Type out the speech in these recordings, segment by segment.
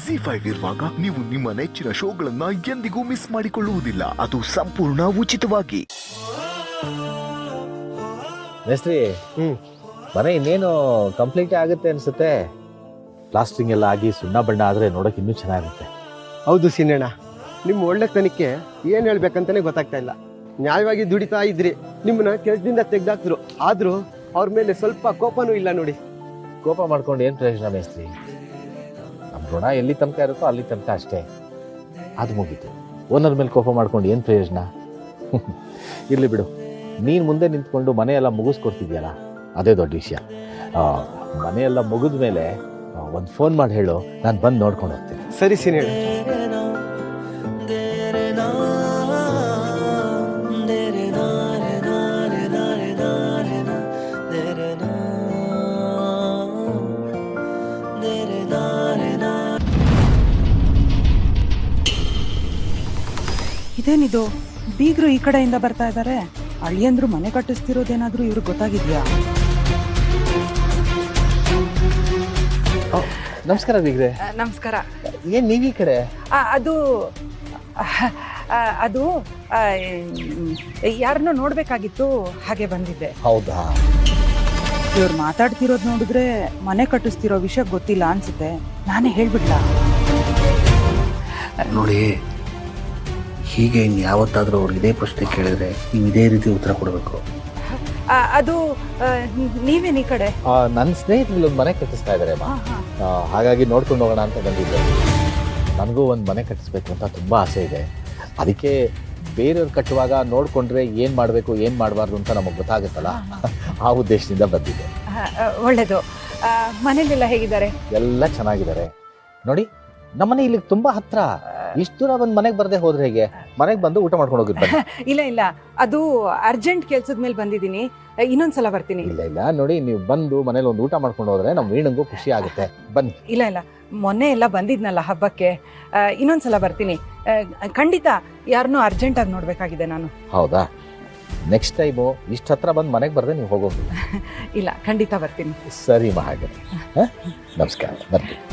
ZEE5 ಇರುವಾಗ ನೀವು ನಿಮ್ಮ ನೆಚ್ಚಿನ ಶೋಗಳನ್ನ ಎಂದಿಗೂ ಮಿಸ್ ಮಾಡಿಕೊಳ್ಳುವುದಿಲ್ಲ. ಅದು ಸಂಪೂರ್ಣ ಉಚಿತವಾಗಿ. ಮೇಸ್ತ್ರಿ ಮನೆ ಇನ್ನೇನು ಕಂಪ್ಲೀಟ್ ಆಗುತ್ತೆ ಅನ್ಸುತ್ತೆ. ಪ್ಲಾಸ್ಟಿಂಗ್ ಎಲ್ಲ ಆಗಿ ಸುಣ್ಣ ಬಣ್ಣ ಆದ್ರೆ ನೋಡಕ್ ಇನ್ನೂ ಚೆನ್ನಾಗುತ್ತೆ. ಹೌದು ಸೀನಣ್ಣ, ನಿಮ್ಮ ಒಳ್ಳೆತನಕ್ಕೆ ಏನು ಹೇಳ್ಬೇಕಂತಾನೆ ಗೊತ್ತಾಗ್ತಾ ಇಲ್ಲ. ನ್ಯಾಯವಾಗಿ ದುಡಿತಾ ಇದ್ರಿ, ನಿಮ್ಮನ್ನ ಕೆಲಸದಿಂದ ತೆಗ್ದಾಕ್ದ್ರು, ಆದ್ರೂ ಅವ್ರ ಮೇಲೆ ಸ್ವಲ್ಪ ಕೋಪನೂ ಇಲ್ಲ ನೋಡಿ. ಕೋಪ ಮಾಡ್ಕೊಂಡು ಏನು ಪ್ರಯೋಜನ ಮೇಸ್ತ್ರಿ? ನಮ್ಮ ಋಣ ಎಲ್ಲಿ ತನಕ ಇರುತ್ತೋ ಅಲ್ಲಿ ತನಕ ಅಷ್ಟೇ, ಅದು ಮುಗೀತು. ಓನರ್ ಮೇಲೆ ಕೋಪ ಮಾಡ್ಕೊಂಡು ಏನು ಪ್ರಯೋಜನ? ಇರಲಿ ಬಿಡು, ನೀನು ಮುಂದೆ ನಿಂತ್ಕೊಂಡು ಮನೆಯೆಲ್ಲ ಮುಗಿಸ್ಕೊಡ್ತಿದ್ಯಲ್ಲ, ಅದೇ ದೊಡ್ಡ ವಿಷಯ. ಮನೆಯೆಲ್ಲ ಮುಗಿದ ಮೇಲೆ ಒಂದು ಫೋನ್ ಮಾಡಿ ಹೇಳು, ನಾನು ಬಂದು ನೋಡ್ಕೊಂಡು ಹೋಗ್ತೀನಿ. ಸರಿ ಸೀನಣ್ಣ. ಇದೇನಿದು, ಬೀಗರು ಈ ಕಡೆಯಿಂದ ಬರ್ತಾ ಇದ್ದಾರೆ. ಅಳಿಯಂದ್ರು ಮನೆ ಕಟ್ಟಿಸ್ತಿರೋದೇನಾದ್ರೂ ಇವ್ರಿಗೆ ಗೊತ್ತಾಗಿದ್ಯಾ? ನಮಸ್ಕಾರ ಬೀಗ್ರೆ. ನಮಸ್ಕಾರ. ಏನು ನೀವು ಈ ಕಡೆ? ಅದು ಯಾರನ್ನೋ ನೋಡ್ಬೇಕಾಗಿತ್ತು, ಹಾಗೆ ಬಂದಿದ್ದೆ. ಹೌದಾ? ಇವ್ರು ಮಾತಾಡ್ತಿರೋದು ನೋಡಿದ್ರೆ ಮನೆ ಕಟ್ಟಿಸ್ತಿರೋ ವಿಷಯ ಗೊತ್ತಿಲ್ಲ ಅನ್ಸುತ್ತೆ. ನಾನೇ ಹೇಳ್ಬಿಡ್ಲಾ? ನೋಡಿ, ಹೀಗೆ ಇನ್ಯಾವತ್ತಾದರೂ ಅವ್ರು ಇದೇ ಪ್ರಶ್ನೆ ಕೇಳಿದ್ರೆ ನೀವು ಇದೇ ರೀತಿ ಉತ್ತರ ಕೊಡಬೇಕು. ಅದು ನೀವೇನು ಈ ಕಡೆ? ನನ್ನ ಸ್ನೇಹಿತರು ಒಂದು ಮನೆ ಕಟ್ಟಿಸ್ತಾ ಇದ್ದಾರೆ, ಹಾಗಾಗಿ ನೋಡ್ಕೊಂಡು ಹೋಗೋಣ ಅಂತ ಬಂದಿದ್ದೆ. ನನಗೂ ಒಂದು ಮನೆ ಕಟ್ಟಿಸ್ಬೇಕು ಅಂತ ತುಂಬ ಆಸೆ ಇದೆ. ಅದಕ್ಕೆ ಬೇರೆಯವ್ರು ಕಟ್ಟುವಾಗ ನೋಡಿಕೊಂಡ್ರೆ ಏನು ಮಾಡಬೇಕು ಏನು ಮಾಡಬಾರ್ದು ಅಂತ ನಮಗೆ ಗೊತ್ತಾಗುತ್ತಲ್ಲ, ಆ ಉದ್ದೇಶದಿಂದ ಬಂದಿದ್ದೆ. ಒಳ್ಳೇದು. ಮನೇಲೆಲ್ಲ ಹೇಗಿದ್ದಾರೆ? ಎಲ್ಲ ಚೆನ್ನಾಗಿದ್ದಾರೆ. ನೋಡಿ, ನಮ್ಮನೆ ಇಲ್ಲಿಗೆ ತುಂಬ ಹತ್ರ. ಇಷ್ಟು ದೂರ ಬಂದು ಮನೆಗೆ ಬರದೆ ಹೋದ್ರೆ ಹೇಗೆ? ಮನೆಗೆ ಬಂದು ಊಟ ಮಾಡ್ಕೊಂಡು ಹೋಗಿದ್ದು. ಇಲ್ಲ, ಅದು ಅರ್ಜೆಂಟ್ ಕೆಲ್ಸದ ಮೇಲೆ ಬಂದಿದ್ದೀನಿ. ಇನ್ನೊಂದ್ಸಲ ಬರ್ತೀನಿ. ಇಲ್ಲ, ನೋಡಿ, ನೀವು ಬಂದು ಮನೇಲಿ ಒಂದು ಊಟ ಮಾಡ್ಕೊಂಡು ಹೋದ್ರೆ ನಮ್ಮ ವೀಣಂಗೂ ಖುಷಿ ಆಗುತ್ತೆ. ಬನ್ನಿ. ಇಲ್ಲ, ಮೊನ್ನೆ ಎಲ್ಲ ಬಂದಿದ್ನಲ್ಲ ಹಬ್ಬಕ್ಕೆ, ಇನ್ನೊಂದ್ಸಲ ಬರ್ತೀನಿ. ಖಂಡಿತ ಯಾರನ್ನೂ ಅರ್ಜೆಂಟಾಗಿ ನೋಡ್ಬೇಕಾಗಿದೆ ನಾನು. ಹೌದಾ? ನೆಕ್ಸ್ಟ್ ಟೈಮು ಇಷ್ಟು ಹತ್ರ ಬಂದು ಮನೆಗೆ ಬರ್ದೆ ನೀವು ಹೋಗೋದು? ಇಲ್ಲ, ಖಂಡಿತ ಬರ್ತೀನಿ. ಸರಿ ಹಾಗಾದ್ರೆ. ನಮಸ್ಕಾರ, ಬರ್ತೀನಿ.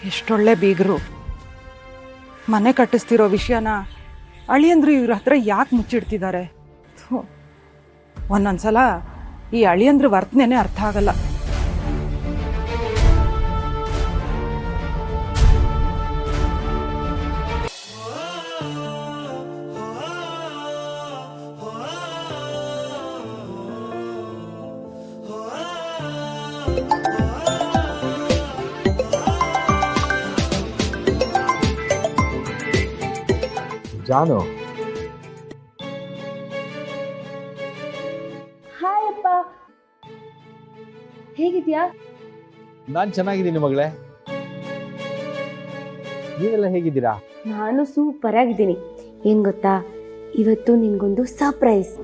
ಎಷ್ಟೊಳ್ಳೆ ಬೀಗರು. ಮನೆ ಕಟ್ಟಿಸ್ತಿರೋ ವಿಷಯನ ಅಳಿಯಂದ್ರು ಇವ್ರ ಹತ್ರ ಯಾಕೆ ಮುಚ್ಚಿಡ್ತಿದ್ದಾರೆ? ಒಂದೊಂದ್ಸಲ ಈ ಅಳಿಯಂದ್ರ ವರ್ತನೆನೇ ಅರ್ಥ ಆಗಲ್ಲ. ಜಾನು. ಹಾಯ್ ಅಪ್ಪ, ಹೇಗಿದ್ಯಾ? ನಾನು ಚೆನ್ನಾಗಿದ್ದೀನಿ ಮಗಳೇ, ನೀವೆಲ್ಲ ಹೇಗಿದ್ದೀರಾ? ನಾನು ಸೂಪರ್ ಆಗಿದ್ದೀನಿ. ಏನ್ ಗೊತ್ತಾ, ಇವತ್ತು ನಿನ್ಗೊಂದು ಸರ್ಪ್ರೈಸ್.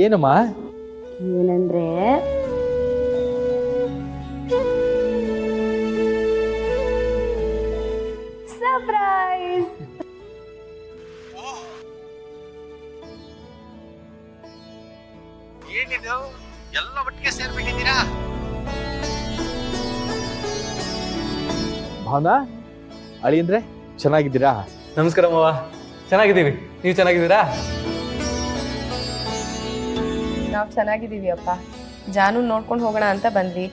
ಏನಮ್ಮ? ಏನಂದ್ರೆ ಸರ್ಪ್ರೈಸ್. ಏನಿದು, ಎಲ್ಲ ಒಟ್ಟಿಗೆ ಸೇರ್ಬಿಟ್ಟಿದ್ದೀರಾ? ಭಾವನಾ, ಅಳಿಯಂದ್ರೆ ಚೆನ್ನಾಗಿದ್ದೀರಾ? ನಮಸ್ಕಾರ ಮಾವ, ಚೆನ್ನಾಗಿದ್ದೀವಿ. ನೀವು ಚೆನ್ನಾಗಿದ್ದೀರಾ? ನಾವು ಚೆನ್ನಾಗಿದ್ದೀವಿ ಅಪ್ಪ. ಜಾನು ನೋಡ್ಕೊಂಡು ಹೋಗೋಣ ಅಂತ ಬಂದ್ವಿ.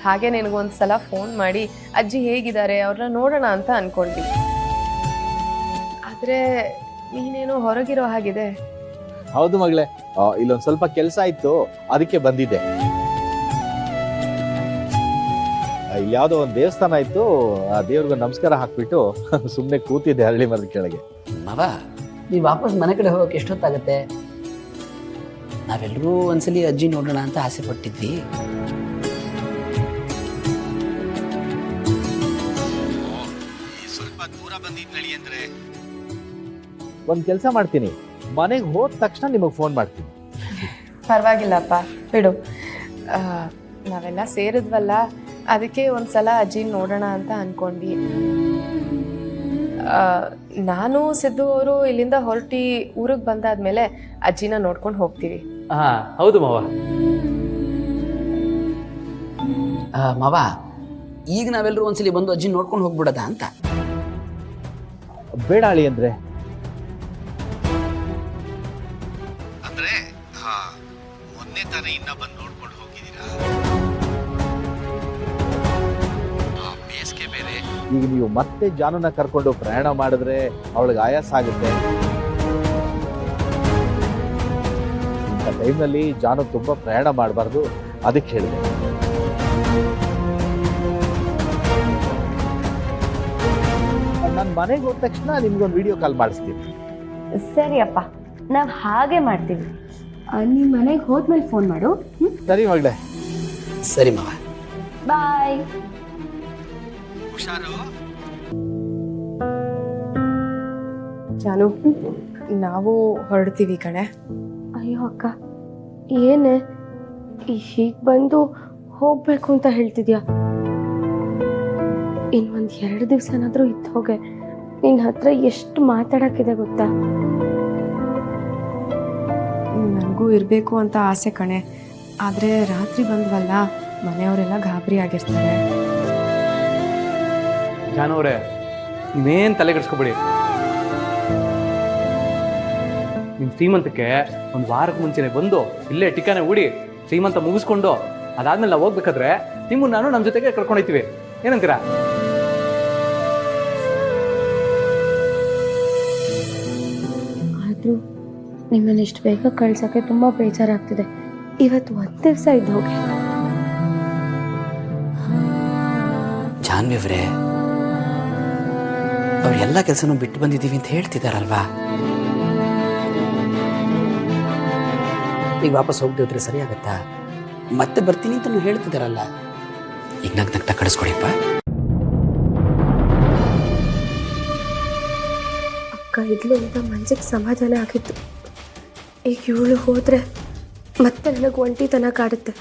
ಹಾಗೆ ನಿನಗೊಂದು ಸಲ ಫೋನ್ ಮಾಡಿ ಅಜ್ಜಿ ಹೇಗಿದ್ದಾರೆ ಅವ್ರನ್ನ ನೋಡೋಣ ಅಂತ ಅನ್ಕೊಂಡ್ವಿ. ಆದರೆ ನೀನೇನೋ ಹೊರಗಿರೋ ಹಾಗಿದೆ. ಹೌದು ಮಗಳೇ, ಇಲ್ಲೊಂದು ಸ್ವಲ್ಪ ಕೆಲಸ ಇತ್ತು, ಅದಕ್ಕೆ ಬಂದಿದ್ದೆ. ಇಲ್ಲಿ ಯಾವುದೋ ಒಂದು ದೇವಸ್ಥಾನ ಇತ್ತು, ಆ ದೇವ್ರಿಗೆ ನಮಸ್ಕಾರ ಹಾಕ್ಬಿಟ್ಟು ಸುಮ್ಮನೆ ಕೂತಿದ್ದೆ ಹರಳಿ ಮರದ ಕೆಳಗೆ. ಮಾವ, ನೀವು ವಾಪಸ್ ಮನೆ ಕಡೆ ಹೋಗೋಕೆ ಎಷ್ಟೊತ್ತಾಗತ್ತೆ? ನಾವೆಲ್ಲರೂ ಒಂದ್ಸಲಿ ಅಜ್ಜಿ ನೋಡೋಣ ಅಂತ ಆಸೆ ಪಟ್ಟಿದ್ವಿ. ಸ್ವಲ್ಪ ದೂರ ಬಂದಿದ್ನಳಿ ಅಂದ್ರೆ ಒಂದು ಕೆಲಸ ಮಾಡ್ತೀನಿ, ಮನೆಗೆ ಹೋದ ತಕ್ಷಣ ನಿಮಗೆ ಫೋನ್ ಮಾಡ್ತೀನಿ. ಪರವಾಗಿಲ್ಲಪ್ಪ, ಬಿಡು. ನಾವೆಲ್ಲ ಸೇರಿದ್ವಲ್ಲ, ಅದಕ್ಕೆ ಒಂದ್ಸಲ ಅಜ್ಜಿ ನೋಡೋಣ ಅಂತ ಅನ್ಕೊಂಡ್ವಿ. ನಾನು ಸಿದ್ದು ಅವರು ಇಲ್ಲಿಂದ ಹೊರಟಿ ಊರಿಗೆ ಬಂದಾದ್ಮೇಲೆ ಅಜ್ಜಿನ ನೋಡ್ಕೊಂಡು ಹೋಗ್ತೀವಿ. ಹೌದು ಮಾವ. ಮಾವ, ಈಗ ನಾವೆಲ್ಲರೂ ಒಂದ್ಸಲಿ ಬಂದು ಅಜ್ಜಿ ನೋಡ್ಕೊಂಡು ಹೋಗ್ಬಿಡೋದ ಅಂತ. ಬೇಡ ಅಳಿ ಅಂದರೆ ಅಂದ್ರೆ ಮೊನ್ನೆ ತಾನೇ ಇನ್ನ ಬಂದು ನೋಡ್ಕೊಂಡು ಹೋಗಿದ್ದೀರಾ. ಬೇಸಿಗೆ ಬೇರೆ. ಈಗ ನೀವು ಮತ್ತೆ ಜಾನುನ ಕರ್ಕೊಂಡು ಪ್ರಯಾಣ ಮಾಡಿದ್ರೆ ಅವಳಿಗೆ ಆಯಾಸ ಆಗುತ್ತೆ. ಇಂಥ ಟೈಮ್ನಲ್ಲಿ ಜಾನು ತುಂಬ ಪ್ರಯಾಣ ಮಾಡಬಾರ್ದು, ಅದಕ್ಕೆ ಹೇಳಿದೆ. ನಾನು ಮನೆಗೆ ಹೋದ ತಕ್ಷಣ ನಿಮ್ಗೊಂದು ವಿಡಿಯೋ ಕಾಲ್ ಮಾಡಿಸ್ತೀನಿ. ಸರಿ ಅಪ್ಪ, ನಾವು ಹಾಗೆ ಮಾಡ್ತೀವಿ. ನಿಮ್ಮ ಮನೆಗೆ ಹೋದ್ಮೇಲೆ ಫೋನ್ ಮಾಡು. ಸರಿ ಮಗಳೇ. ಸರಿ ಮಾವ. ಬಾಯ್. ಹುಷಾರು. ಜಾನು, ನಾವು ಹೊರಡ್ತೀವಿ ಕಣೆ. ಅಯ್ಯೋ ಅಕ್ಕ, ಏನೇ ಹೀಗೆ ಬಂದು ಹೋಗ್ಬೇಕು ಅಂತ ಹೇಳ್ತಿದ್ಯಾ? ಇನ್ನೊಂದು 2 ದಿವಸನಾದರೂ ಇದ್ದು ಹೋಗೆ. ನಿನ್ನ ಹತ್ರ ಎಷ್ಟು ಮಾತಾಡೋಕ್ಕಿದೆ ಗೊತ್ತಾ? ನನಗೂ ಇರಬೇಕು ಅಂತ ಆಸೆ ಕಣೆ, ಆದರೆ ರಾತ್ರಿ ಬಂದ್ವಲ್ಲ, ಮನೆಯವರೆಲ್ಲ ಗಾಬರಿ ಆಗಿರ್ತಾರೆ. ಜಾನವ್ರೆ, ನೀವೇನು ತಲೆ ಕೆಡಿಸ್ಕೊಬೇಡಿ. ನಿಮ್ಮ ಶ್ರೀಮಂತಕ್ಕೆ ಒಂದು ವಾರಕ್ಕೆ ಮುಂಚೆನೆ ಬಂದು ಇಲ್ಲೇ ಟಿಕಾನೆ ಹೂಡಿ ಶ್ರೀಮಂತ ಮುಗಿಸ್ಕೊಂಡು ಅದಾದ್ಮೇಲೆ ನಾವು ಹೋಗ್ಬೇಕಾದ್ರೆ ನಿಮ್ಮನ್ನು ನಾನು ನಮ್ಮ ಜೊತೆಗೆ ಕರ್ಕೊಂಡೋಗ್ತೀವಿ. ಏನಂತೀರಾ? ಆದರೂ ನಿಮ್ಮನ್ನು ಇಷ್ಟು ಬೇಗ ಕಳ್ಸೋಕ್ಕೆ ತುಂಬ ಬೇಜಾರಾಗ್ತಿದೆ. ಇವತ್ತು 1 ದಿವಸ ಇದ್ದು ಹೋಗಿ. ಜಾನ್ವಿ ಅವರೇ, ಅವ್ರು ಎಲ್ಲ ಕೆಲಸನೂ ಬಿಟ್ಟು ಬಂದಿದ್ದೀವಿ ಅಂತ ಹೇಳ್ತಿದ್ದಾರಲ್ವಾ? ಈಗ ವಾಪಸ್ ಹೋಗ್ದಿದ್ರೆ ಸರಿ ಆಗತ್ತಾ? ಮತ್ತೆ ಬರ್ತೀನಿ ಅಂತ ಹೇಳ್ತಿದ್ದಾರಲ್ಲ, ಈಗ ನಗ್ನಗ್ತಾ ಕಳಿಸ್ಕೊಡಿಪ್ಪ. ಅಕ್ಕ ಇದ್ಲು ಅಂತ ಮನ್ಸಿಗೆ ಸಮಾಧಾನ ಆಗಿತ್ತು. ಈಗ ಇವಳು ಹೋದರೆ ಮತ್ತೆ ನನಗೆ ಒಂಟಿತನ ಕಾಡುತ್ತೆ.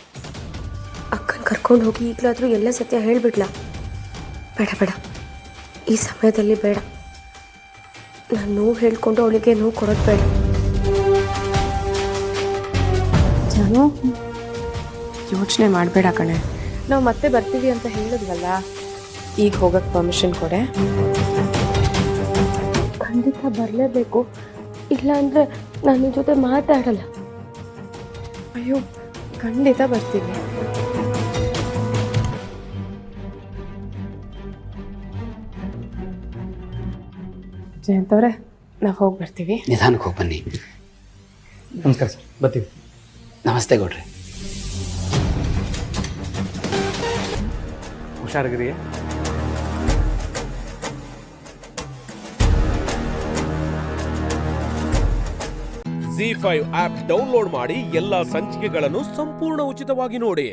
ಅಕ್ಕನ ಕರ್ಕೊಂಡು ಹೋಗಿ ಈಗಲಾದರೂ ಎಲ್ಲ ಸತ್ಯ ಹೇಳಿಬಿಡ್ಲಾ? ಬೇಡ ಬೇಡ, ಈ ಸಮಯದಲ್ಲಿ ಬೇಡ. ನಾನು ನೋವು ಹೇಳ್ಕೊಂಡು ಅವಳಿಗೆ ನೋವು ಕೊಡೋದು ಬೇಡ. ಜಾನು, ಯೋಚನೆ ಮಾಡಬೇಡ ಕಣೆ. ನಾವು ಮತ್ತೆ ಬರ್ತೀವಿ ಅಂತ ಹೇಳಿದ್ವಲ್ಲ, ಈಗ ಹೋಗಕ್ಕೆ ಪರ್ಮಿಷನ್ ಕೊಡೆ. ಖಂಡಿತ ಬರಲೇಬೇಕು, ಇಲ್ಲಾಂದರೆ ನಾನು ನಿನ್ನ ಜೊತೆ ಮಾತಾಡಲ್ಲ. ಅಯ್ಯೋ, ಖಂಡಿತ ಬರ್ತೀವಿ. ಜಯಂತವ್ರೆ, ನಾವು ಹೋಗಿ ಬರ್ತೀವಿ. ನಿಧಾನಕ್ಕೆ ಹೋಗಿ ಬನ್ನಿ. ನಮಸ್ಕಾರ ಸರ್, ಬರ್ತೀವಿ. ನಮಸ್ತೆ ಗೌಡ್ರಿ. ಹುಷಾರಾಗಿರಿ. ZEE5 ಆಪ್ ಡೌನ್ಲೋಡ್ ಮಾಡಿ ಎಲ್ಲಾ ಸಂಚಿಕೆಗಳನ್ನು ಸಂಪೂರ್ಣ ಉಚಿತವಾಗಿ ನೋಡಿ.